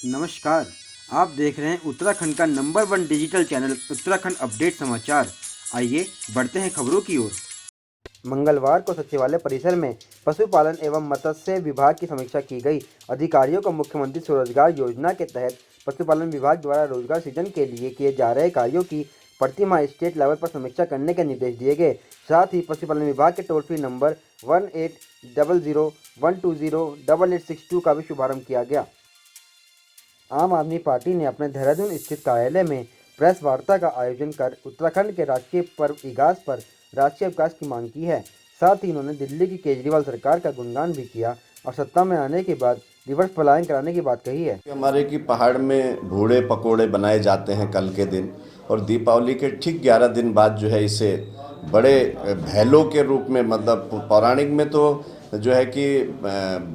नमस्कार, आप देख रहे हैं उत्तराखंड का number 1 digital channel Uttarakhand update समाचार। आइए बढ़ते हैं खबरों की ओर। मंगलवार को सचिवालय परिसर में पशुपालन एवं मत्स्य विभाग की समीक्षा की गई। अधिकारियों को मुख्यमंत्री स्वरोजगार योजना के तहत पशुपालन विभाग द्वारा रोजगार सृजन के लिए किए जा रहे कार्यों की प्रतिमाह स्टेट लेवल पर समीक्षा करने के निर्देश दिए गए। साथ ही पशुपालन विभाग के टोल फ्री नंबर 1800-120-8862 का भी शुभारंभ किया गया। आम आदमी पार्टी ने अपने देहरादून स्थित कार्यालय में प्रेस वार्ता का आयोजन कर उत्तराखंड के राष्ट्रीय पर्व इगास पर राष्ट्रीय अवकाश की मांग की है। साथ ही उन्होंने दिल्ली की केजरीवाल सरकार का गुणगान भी किया और सत्ता में आने के बाद रिवर्स पलायन कराने की बात कही है। हमारे की पहाड़ में भूड़े पकोड़े बनाए जाते हैं कल के दिन, और दीपावली के ठीक 11 दिन बाद जो है इसे बड़े भैलों के रूप में, मतलब पौराणिक में तो जो है कि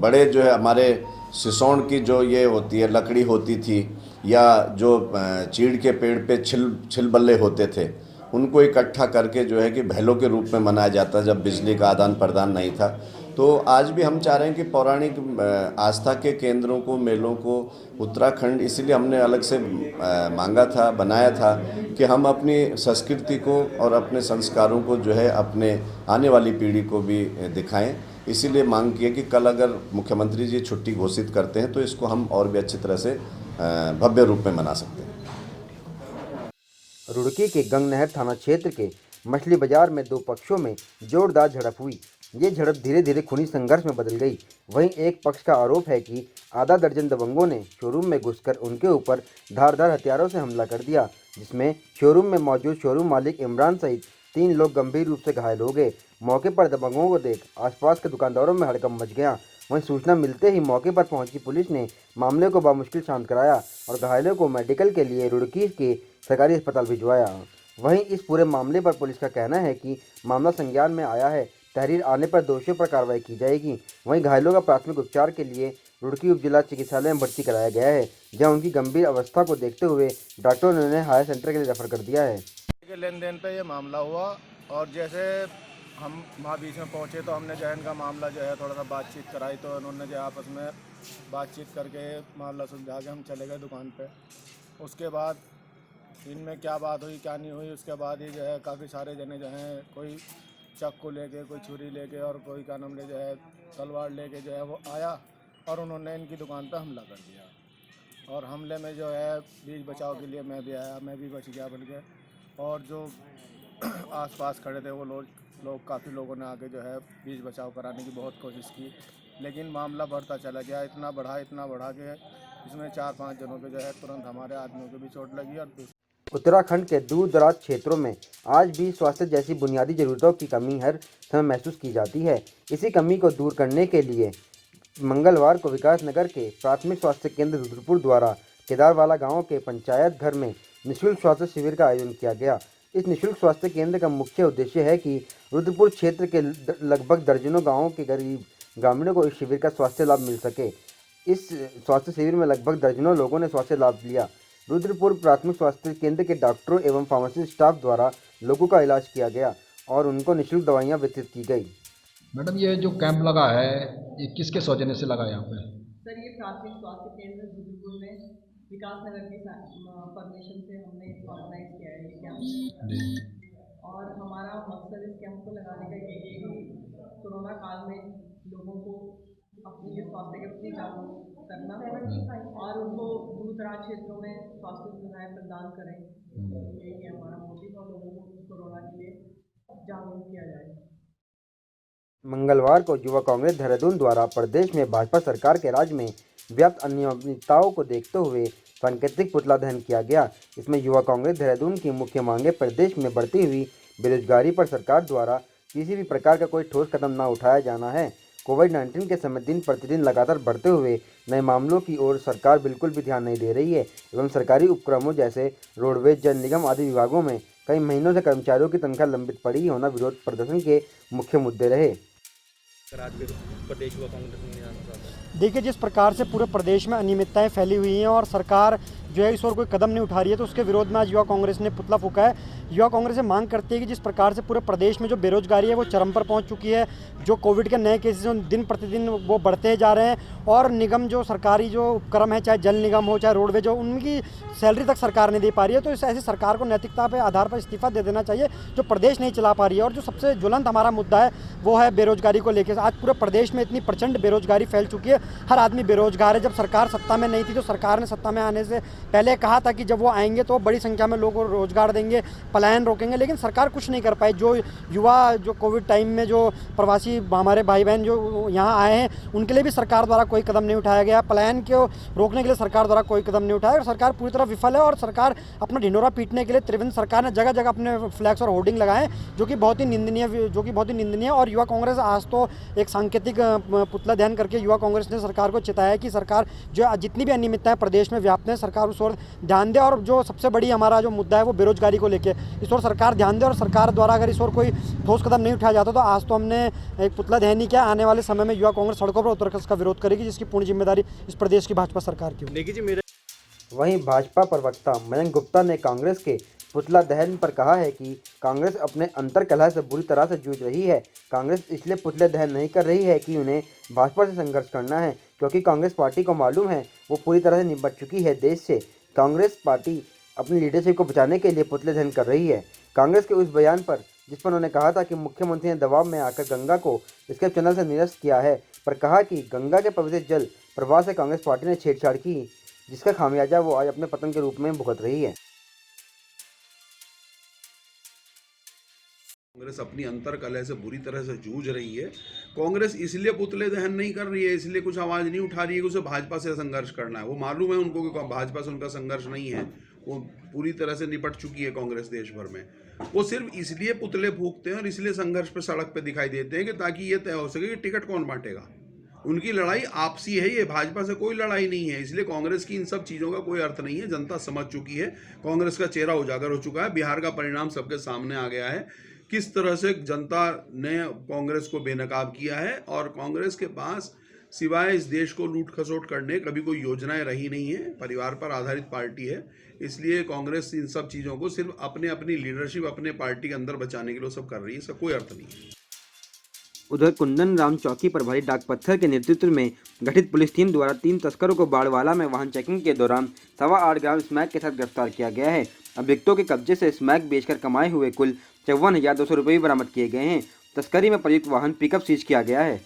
बड़े जो है हमारे सिसोन की जो ये होती है लकड़ी होती थी, या जो चीड़ के पेड़ पे छिलबल्ले होते थे, उनको इकट्ठा करके जो है कि भैलों के रूप में मनाया जाता जब बिजली का आदान प्रदान नहीं था। तो आज भी हम चाह रहे हैं कि पौराणिक आस्था के केंद्रों को, मेलों को उत्तराखंड, इसीलिए हमने अलग से मांगा था, बनाया था कि हम अपनी संस्कृति को और अपने संस्कारों को जो है अपने आने वाली पीढ़ी को भी दिखाएं। इसीलिए मांग की है कि कल अगर मुख्यमंत्री जी छुट्टी घोषित करते हैं तो इसको हम और भी अच्छी तरह से भव्य रूप में मना सकते हैं। रुड़की के गंगनहर थाना क्षेत्र के मछली बाजार में दो पक्षों में जोरदार झड़प हुई। ये झड़प धीरे धीरे खूनी संघर्ष में बदल गई। वहीं एक पक्ष का आरोप है कि आधा दर्जन दबंगों ने शोरूम में घुसकर उनके ऊपर धारदार हथियारों से हमला कर दिया, जिसमें शोरूम में मौजूद शोरूम मालिक इमरान सहित 3 लोग गंभीर रूप से घायल हो गए। मौके पर दबंगों को देख आसपास के दुकानदारों में हड़कंप मच गया। वहीं सूचना मिलते ही मौके पर पहुंची पुलिस ने मामले को बामुश्किल शांत कराया और घायलों को मेडिकल के लिए रुड़की के सरकारी अस्पताल भिजवाया। वहीं इस पूरे मामले पर पुलिस का कहना है कि मामला संज्ञान में आया है, तहरीर आने पर दोषियों पर कार्रवाई की जाएगी। वहीं घायलों का प्राथमिक उपचार के लिए रुड़की उप जिला चिकित्सालय में भर्ती कराया गया है, जहां उनकी गंभीर अवस्था को देखते हुए डॉक्टरों ने उन्हें हायर सेंटर के लिए रेफर कर दिया है। लेन देन पे ये मामला हुआ, और जैसे हम वहाँ बीच में पहुँचे तो हमने जो है इनका मामला जो है थोड़ा सा बातचीत कराई, तो उन्होंने जो आपस में बातचीत करके मामला सुलझा के हम चले गए दुकान पे। उसके बाद इनमें क्या बात हुई क्या नहीं हुई, उसके बाद ही जो है काफ़ी सारे जने जो हैं, कोई चाकू लेके, कोई छुरी लेके और कोई का नाम ले जो है तलवार लेके जो है वो आया और उन्होंने इनकी दुकान पर हमला कर दिया। और हमले में जो है बीच बचाव के लिए मैं भी आया, मैं भी बच गया बल्कि, और जो आसपास खड़े थे वो लोग काफ़ी लोगों ने आके जो है बीच बचाव कराने की बहुत कोशिश की, लेकिन मामला बढ़ता चला गया। इतना बढ़ा के इसमें 4-5 जनों के जो है तुरंत हमारे आदमियों को भी चोट लगी। और उत्तराखंड के दूर दराज क्षेत्रों में आज भी स्वास्थ्य जैसी बुनियादी जरूरतों की कमी हर समय महसूस की जाती है। इसी कमी को दूर करने के लिए मंगलवार को विकास नगर के प्राथमिक स्वास्थ्य केंद्र रुद्रपुर द्वारा केदारवाला गांव के पंचायत घर में निःशुल्क स्वास्थ्य शिविर का आयोजन किया गया। इस निःशुल्क स्वास्थ्य केंद्र का मुख्य उद्देश्य है कि रुद्रपुर क्षेत्र के लगभग दर्जनों गाँवों के गरीब ग्रामीणों को इस शिविर का स्वास्थ्य लाभ मिल सके। इस स्वास्थ्य शिविर में लगभग दर्जनों लोगों ने स्वास्थ्य लाभ लिया। रुद्रपुर प्राथमिक स्वास्थ्य केंद्र के डॉक्टरों एवं फार्मासिस्ट स्टाफ द्वारा लोगों का इलाज किया गया और उनको निःशुल्क दवाइयां वितरित की गई। मैडम, ये जो कैंप लगा है ये किसके सौजन्य से लगा यहाँ पे? सर, ये प्राथमिक स्वास्थ्य केंद्र रुद्रपुर में विकास नगर की परमिशन से हमने ऑर्गेनाइज किया है ये कैंप। और हमारा मकसद इस कैंप को लगाने का ये है कि कोरोना काल में लोगों को अपने स्वास्थ्य के प्रति जागरूक करना और उनको दूर दराज क्षेत्रों में स्वास्थ्य सुविधाएं प्रदान करें। यही है हमारा मोटिव, और लोगों को कोरोना के लिए जागरूक किया जाए। मंगलवार को युवा कांग्रेस देहरादून द्वारा प्रदेश में भाजपा सरकार के राज में व्याप्त अनियमितताओं को देखते हुए सांकेतिक पुतला दहन किया गया। इसमें युवा कांग्रेस देहरादून की मुख्य मांगे प्रदेश में बढ़ती हुई बेरोजगारी पर सरकार द्वारा किसी भी प्रकार का कोई ठोस कदम न उठाया जाना है। कोविड-19 के समय दिन प्रतिदिन लगातार बढ़ते हुए नए मामलों की ओर सरकार बिल्कुल भी ध्यान नहीं दे रही है एवं सरकारी उपक्रमों जैसे रोडवेज, जल निगम आदि विभागों में कई महीनों से कर्मचारियों की तनख्वाह लंबित पड़ी होना विरोध प्रदर्शन के मुख्य मुद्दे रहे। देखिए, जिस प्रकार से पूरे प्रदेश में अनियमितताएं फैली हुई हैं और सरकार जो है इस ओर कोई कदम नहीं उठा रही है, तो उसके विरोध में आज युवा कांग्रेस ने पुतला फूंका है। युवा कांग्रेस मांग करती है कि जिस प्रकार से पूरे प्रदेश में जो बेरोजगारी है वो चरम पर पहुंच चुकी है, जो कोविड के नए केसेस दिन प्रतिदिन वो बढ़ते जा रहे हैं, और निगम जो सरकारी जो उपक्रम है, चाहे जल निगम हो चाहे रोडवेज हो, उनकी सैलरी तक सरकार नहीं दे पा रही है। तो इस ऐसी सरकार को नैतिकता पे आधार पर इस्तीफा दे देना चाहिए जो प्रदेश नहीं चला पा रही है। और जो सबसे ज्वलंत हमारा मुद्दा है वो है बेरोजगारी को लेकर। आज पूरे प्रदेश में इतनी प्रचंड बेरोजगारी फैल चुकी है, हर आदमी बेरोजगार है। जब सरकार सत्ता में नहीं थी तो सरकार ने सत्ता में आने से पहले कहा था कि जब वो आएंगे तो बड़ी संख्या में लोगों को रोजगार देंगे, पलायन रोकेंगे, लेकिन सरकार कुछ नहीं कर पाई। जो युवा जो कोविड टाइम में जो प्रवासी हमारे भाई बहन जो यहाँ आए हैं उनके लिए भी सरकार द्वारा कोई कदम नहीं उठाया गया, पलायन को रोकने के लिए सरकार द्वारा कोई कदम नहीं उठाया, और सरकार पूरी तरह विफल है। और सरकार अपना ढिंढोरा पीटने के लिए त्रिवेंद्र सरकार ने जगह जगह अपने फ्लैक्स और होर्डिंग लगाए जो कि बहुत ही निंदनीय है। और युवा कांग्रेस आज तो एक सांकेतिक पुतला दहन करके युवा कांग्रेस ने सरकार को चिताया है कि सरकार जो जितनी भी अनियमितताएं प्रदेश में व्याप्त है सरकार उस ओर ध्यान दे। और जो सबसे बड़ी हमारा जो मुद्दा है वो बेरोजगारी को लेकर, इस ओर सरकार ध्यान दे। और सरकार द्वारा अगर इस ओर कोई ठोस कदम नहीं उठाया जाता तो आज तो हमने एक पुतला दहन नहीं किया, आने वाले समय में युवा कांग्रेस सड़कों पर उतरकर इसका विरोध करेगी, जिसकी पूर्ण जिम्मेदारी इस प्रदेश की भाजपा सरकार की होगी। वहीं भाजपा प्रवक्ता मयंक गुप्ता ने कांग्रेस के पुतला दहन पर कहा है कि कांग्रेस अपने अंतर्कलह से बुरी तरह से जूझ रही है। कांग्रेस इसलिए पुतले दहन नहीं कर रही है कि उन्हें भाजपा से संघर्ष करना है, क्योंकि कांग्रेस पार्टी को मालूम है वो पूरी तरह से निपट चुकी है देश से। कांग्रेस पार्टी अपनी लीडरशिप को बचाने के लिए पुतले दहन कर रही है। कांग्रेस के उस बयान पर जिस पर उन्होंने कहा था कि मुख्यमंत्री ने दबाव में आकर गंगा को इसके चैनल से निरस्त किया है, पर कहा कि गंगा के पवित्र जल प्रवाह से कांग्रेस पार्टी ने छेड़छाड़ की, जिसका खामियाजा वो आज अपने पतन के रूप में भुगत रही है। कांग्रेस अपनी अंतर्कलह से बुरी तरह से जूझ रही है। कांग्रेस इसलिए पुतले दहन नहीं कर रही है, इसलिए कुछ आवाज़ नहीं उठा रही है कि उसे भाजपा से संघर्ष करना है। वो मालूम है उनको कि भाजपा से उनका संघर्ष नहीं है, वो पूरी तरह से निपट चुकी है कांग्रेस देश भर में। वो सिर्फ इसलिए पुतले फूंकते हैं और इसलिए संघर्ष पे सड़क पे दिखाई देते हैं कि ताकि ये तय हो सके कि टिकट कौन बांटेगा। उनकी लड़ाई आपसी है, ये भाजपा से कोई लड़ाई नहीं है। इसलिए कांग्रेस की इन सब चीज़ों का कोई अर्थ नहीं है। जनता समझ चुकी है, कांग्रेस का चेहरा उजागर हो चुका है। बिहार का परिणाम सबके सामने आ गया है, किस तरह से जनता ने कांग्रेस को बेनकाब किया है। और कांग्रेस के पास सिवाय इस देश को लूट खसोट करने कभी कोई योजनाएं रही नहीं है। परिवार पर आधारित पार्टी है, इसलिए कांग्रेस इन सब चीज़ों को सिर्फ अपनी लीडरशिप अपने पार्टी के अंदर बचाने के लिए सब कर रही है। इसका कोई अर्थ नहीं है। उधर कुंदन राम चौकी प्रभारी डाक पत्थर के नेतृत्व में गठित पुलिस टीम द्वारा 3 तस्करों को बाड़वाला में वाहन चेकिंग के दौरान 8.25 ग्राम स्मैक के साथ गिरफ्तार किया गया है। अभियुक्तों के कब्जे से स्मैक बेचकर कमाए हुए कुल 54,200 रुपये भी बरामद किए गए हैं। तस्करी में प्रयुक्त वाहन पिकअप सीज किया गया है।